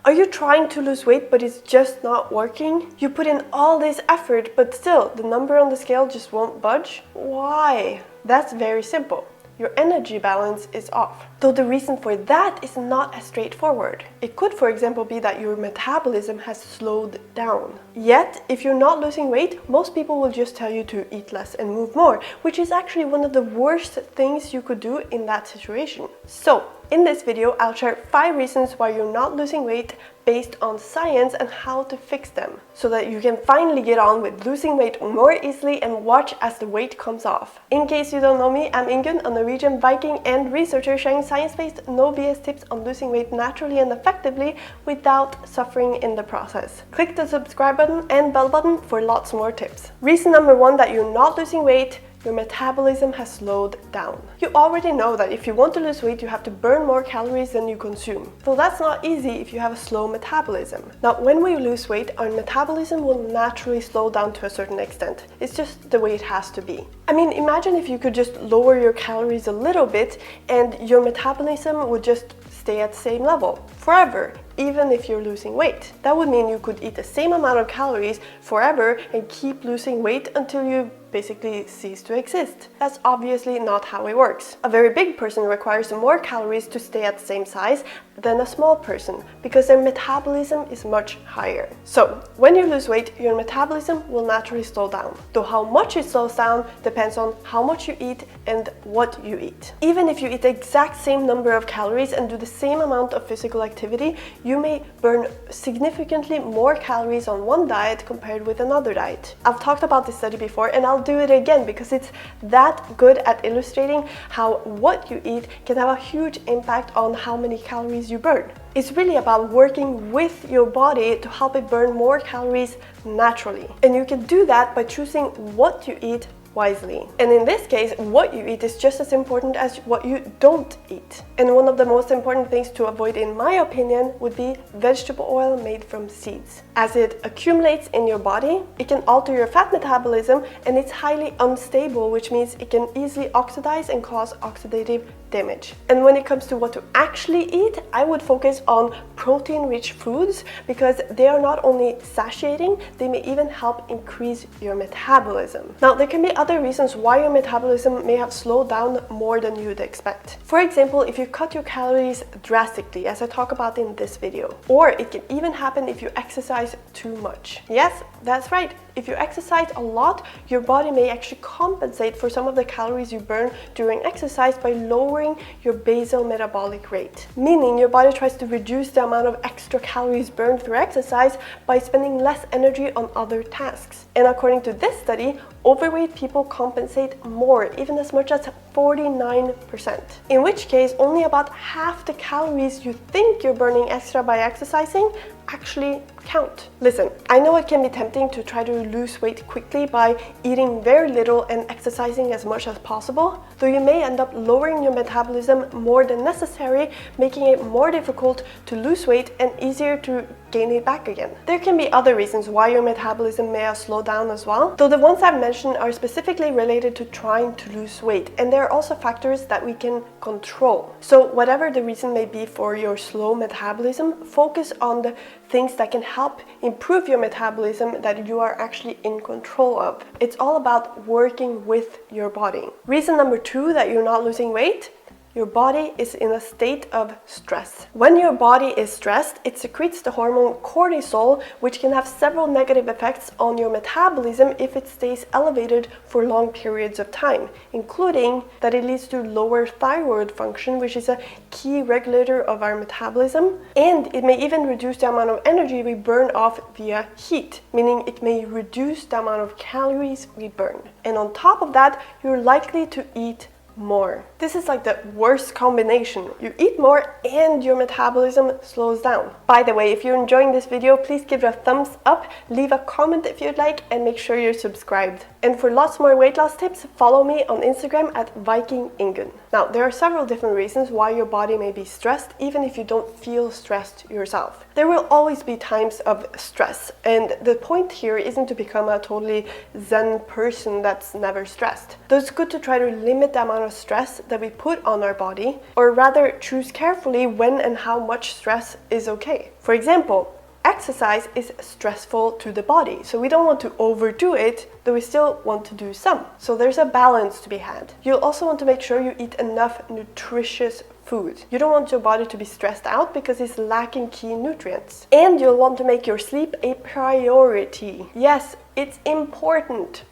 Are you trying to lose weight but it's just not working? You put in all this effort but still the number on the scale just won't budge? Why? That's very simple. Your energy balance is off. Though the reason for that is not as straightforward. It could, for example, be that your metabolism has slowed down. Yet, if you're not losing weight, most people will just tell you to eat less and move more, which is actually one of the worst things you could do in that situation. So, in this video, I'll share 5 reasons why you're not losing weight based on science and how to fix them, so that you can finally get on with losing weight more easily and watch as the weight comes off. In case you don't know me, I'm Ingunn, a Norwegian Viking and researcher sharing science-based, no BS tips on losing weight naturally and effectively without suffering in the process. Click the subscribe button and bell button for lots more tips. Reason number 1 that you're not losing weight: your metabolism has slowed down. You already know that if you want to lose weight, you have to burn more calories than you consume. So that's not easy if you have a slow metabolism. Now, when we lose weight, our metabolism will naturally slow down to a certain extent. It's just the way it has to be. I mean, imagine if you could just lower your calories a little bit and your metabolism would just stay at the same level forever, even if you're losing weight. That would mean you could eat the same amount of calories forever and keep losing weight until you basically cease to exist. That's obviously not how it works. A very big person requires more calories to stay at the same size than a small person because their metabolism is much higher. So, when you lose weight, your metabolism will naturally slow down. Though how much it slows down depends on how much you eat and what you eat. Even if you eat the exact same number of calories and do the same amount of physical activity, you may burn significantly more calories on one diet compared with another diet. I've talked about this study before and I'll do it again because it's that good at illustrating how what you eat can have a huge impact on how many calories you burn. It's really about working with your body to help it burn more calories naturally. And you can do that by choosing what you eat wisely. And in this case, what you eat is just as important as what you don't eat. And one of the most important things to avoid, in my opinion, would be vegetable oil made from seeds. As it accumulates in your body, it can alter your fat metabolism and it's highly unstable, which means it can easily oxidize and cause oxidative damage. And when it comes to what to actually eat, I would focus on protein-rich foods because they are not only satiating, they may even help increase your metabolism. Now, there can be other reasons why your metabolism may have slowed down more than you'd expect. For example, if you cut your calories drastically, as I talk about in this video, or it can even happen if you exercise too much. Yes, that's right. If you exercise a lot, your body may actually compensate for some of the calories you burn during exercise by lowering your basal metabolic rate. Meaning your body tries to reduce the amount of extra calories burned through exercise by spending less energy on other tasks. And according to this study, overweight people compensate more, even as much as 49%. In which case, only about half the calories you think you're burning extra by exercising actually count. Listen, I know it can be tempting to try to lose weight quickly by eating very little and exercising as much as possible, though you may end up lowering your metabolism more than necessary, making it more difficult to lose weight and easier to gain it back again. There can be other reasons why your metabolism may have slowed down as well, though the ones I've mentioned are specifically related to trying to lose weight, and there are also factors that we can control. So whatever the reason may be for your slow metabolism, focus on the things that can help improve your metabolism that you are actually in control of. It's all about working with your body. Reason number 2 that you're not losing weight: your body is in a state of stress. When your body is stressed, it secretes the hormone cortisol, which can have several negative effects on your metabolism if it stays elevated for long periods of time, including that it leads to lower thyroid function, which is a key regulator of our metabolism, and it may even reduce the amount of energy we burn off via heat, meaning it may reduce the amount of calories we burn. And on top of that, you're likely to eat more. This is like the worst combination. You eat more and your metabolism slows down. By the way, if you're enjoying this video, please give it a thumbs up, leave a comment if you'd like, and make sure you're subscribed. And for lots more weight loss tips, follow me on Instagram at VikingIngunn. Now, there are several different reasons why your body may be stressed, even if you don't feel stressed yourself. There will always be times of stress, and the point here isn't to become a totally zen person that's never stressed. Though it's good to try to limit the amount amount of stress that we put on our body, or rather choose carefully when and how much stress is okay. For example, exercise is stressful to the body, so we don't want to overdo it, though we still want to do some. So there's a balance to be had. You'll also want to make sure you eat enough nutritious food. You don't want your body to be stressed out because it's lacking key nutrients. And you'll want to make your sleep a priority. Yes, it's important.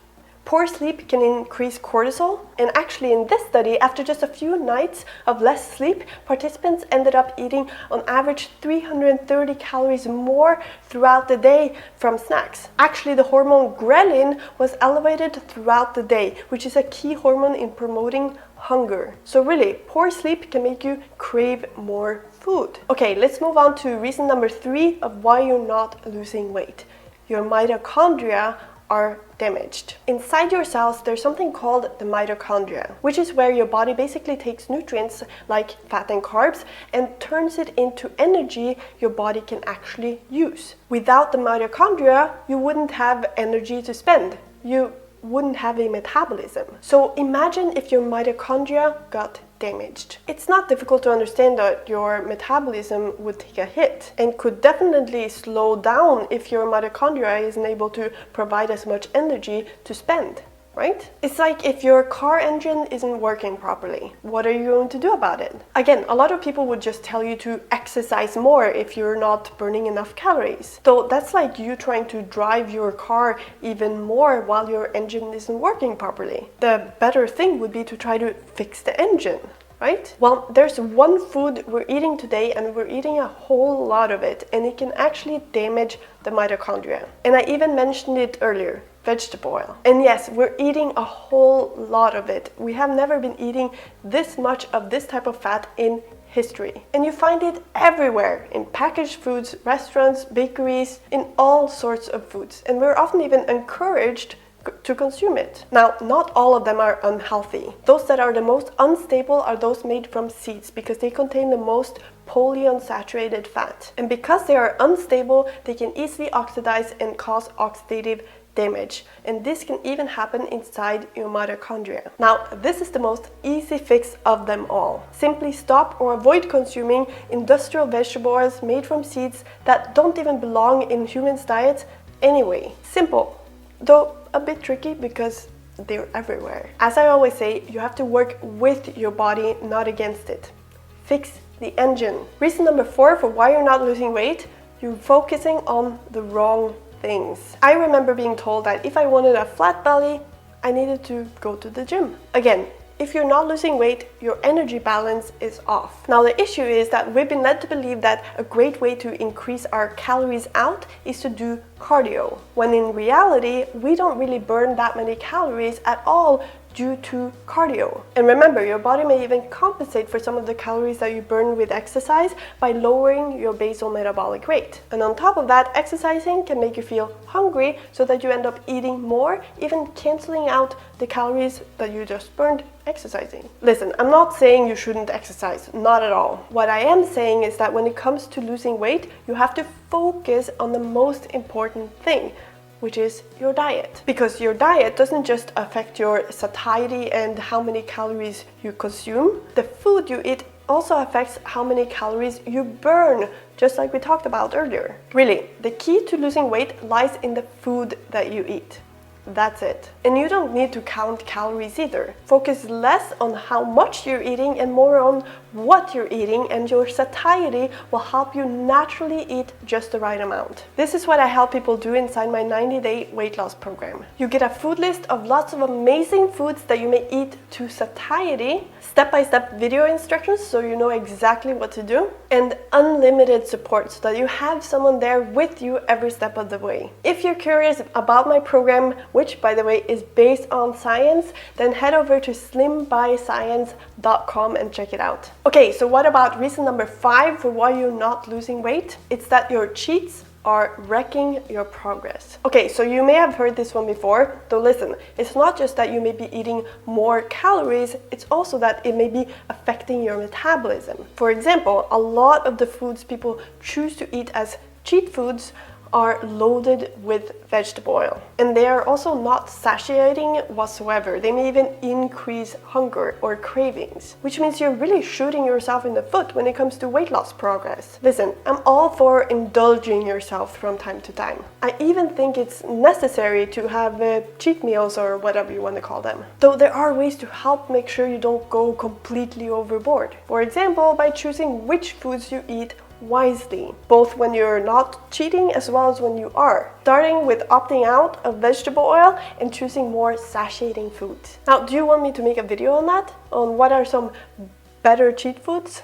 Poor sleep can increase cortisol, and actually in this study, after just a few nights of less sleep, participants ended up eating on average 330 calories more throughout the day from snacks. Actually, the hormone ghrelin was elevated throughout the day, which is a key hormone in promoting hunger. So really, poor sleep can make you crave more food. Okay, let's move on to reason number 3 of why you're not losing weight. Your mitochondria are damaged. Inside your cells, there's something called the mitochondria, which is where your body basically takes nutrients like fat and carbs and turns it into energy your body can actually use. Without the mitochondria, you wouldn't have energy to spend. You wouldn't have a metabolism. So imagine if your mitochondria got damaged. It's not difficult to understand that your metabolism would take a hit and could definitely slow down if your mitochondria isn't able to provide as much energy to spend. Right? It's like if your car engine isn't working properly, what are you going to do about it? Again, a lot of people would just tell you to exercise more if you're not burning enough calories. So that's like you trying to drive your car even more while your engine isn't working properly. The better thing would be to try to fix the engine. Right? Well, there's one food we're eating today, and we're eating a whole lot of it, and it can actually damage the mitochondria. And I even mentioned it earlier, vegetable oil. And yes, we're eating a whole lot of it. We have never been eating this much of this type of fat in history. And you find it everywhere, in packaged foods, restaurants, bakeries, in all sorts of foods. And we're often even encouraged to consume it. Now, not all of them are unhealthy. Those that are the most unstable are those made from seeds because they contain the most polyunsaturated fat. And because they are unstable, they can easily oxidize and cause oxidative damage. And this can even happen inside your mitochondria. Now, this is the most easy fix of them all. Simply stop or avoid consuming industrial vegetable oils made from seeds that don't even belong in humans' diets anyway. Simple, though a bit tricky because they're everywhere. As I always say, you have to work with your body, not against it. Fix the engine. Reason number 4 for why you're not losing weight: you're focusing on the wrong things. I remember being told that if I wanted a flat belly, I needed to go to the gym. Again, if you're not losing weight, your energy balance is off. Now, the issue is that we've been led to believe that a great way to increase our calories out is to do cardio, when in reality, we don't really burn that many calories at all due to cardio. And remember, your body may even compensate for some of the calories that you burn with exercise by lowering your basal metabolic rate. And on top of that, exercising can make you feel hungry so that you end up eating more, even canceling out the calories that you just burned exercising. Listen, I'm not saying you shouldn't exercise, not at all. What I am saying is that when it comes to losing weight, you have to focus on the most important thing, which is your diet. Because your diet doesn't just affect your satiety and how many calories you consume. The food you eat also affects how many calories you burn, just like we talked about earlier. Really, the key to losing weight lies in the food that you eat. That's it. And you don't need to count calories either. Focus less on how much you're eating and more on what you're eating, and your satiety will help you naturally eat just the right amount. This is what I help people do inside my 90-day weight loss program. You get a food list of lots of amazing foods that you may eat to satiety, step-by-step video instructions so you know exactly what to do, and unlimited support so that you have someone there with you every step of the way. If you're curious about my program, which by the way is based on science, then head over to slimbyscience.com and check it out. Okay, so what about reason number 5 for why you're not losing weight? It's that your cheats are wrecking your progress. Okay, so you may have heard this one before, though listen, it's not just that you may be eating more calories, it's also that it may be affecting your metabolism. For example, a lot of the foods people choose to eat as cheat foods are loaded with vegetable oil. And they are also not satiating whatsoever. They may even increase hunger or cravings, which means you're really shooting yourself in the foot when it comes to weight loss progress. Listen, I'm all for indulging yourself from time to time. I even think it's necessary to have cheat meals or whatever you want to call them. Though there are ways to help make sure you don't go completely overboard. For example, by choosing which foods you eat wisely, both when you're not cheating as well as when you are. Starting with opting out of vegetable oil and choosing more satiating foods. Now, do you want me to make a video on that? On what are some better cheat foods?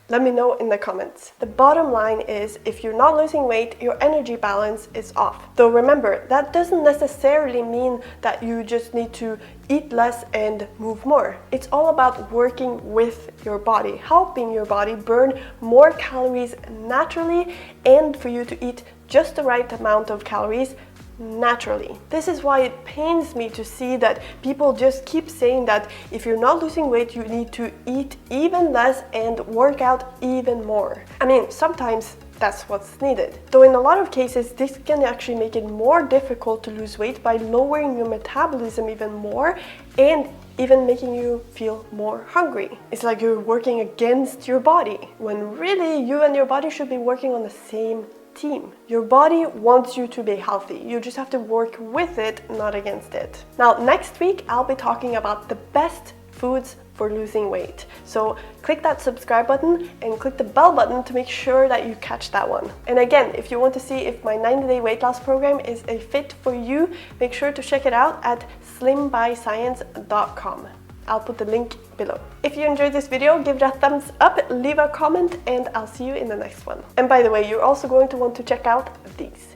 Let me know in the comments. The bottom line is, if you're not losing weight, your energy balance is off. Though remember, that doesn't necessarily mean that you just need to eat less and move more. It's all about working with your body, helping your body burn more calories naturally, and for you to eat just the right amount of calories naturally. This is why it pains me to see that people just keep saying that if you're not losing weight, you need to eat even less and work out even more. I mean, sometimes that's what's needed. Though in a lot of cases, this can actually make it more difficult to lose weight by lowering your metabolism even more and even making you feel more hungry. It's like you're working against your body, when really you and your body should be working on the same team. Your body wants you to be healthy. You just have to work with it, not against it. Now, next week, I'll be talking about the best foods for losing weight. So click that subscribe button and click the bell button to make sure that you catch that one. And again, if you want to see if my 90-day weight loss program is a fit for you, make sure to check it out at slimbyscience.com. I'll put the link below. If you enjoyed this video, give it a thumbs up, leave a comment, and I'll see you in the next one. And by the way, you're also going to want to check out these.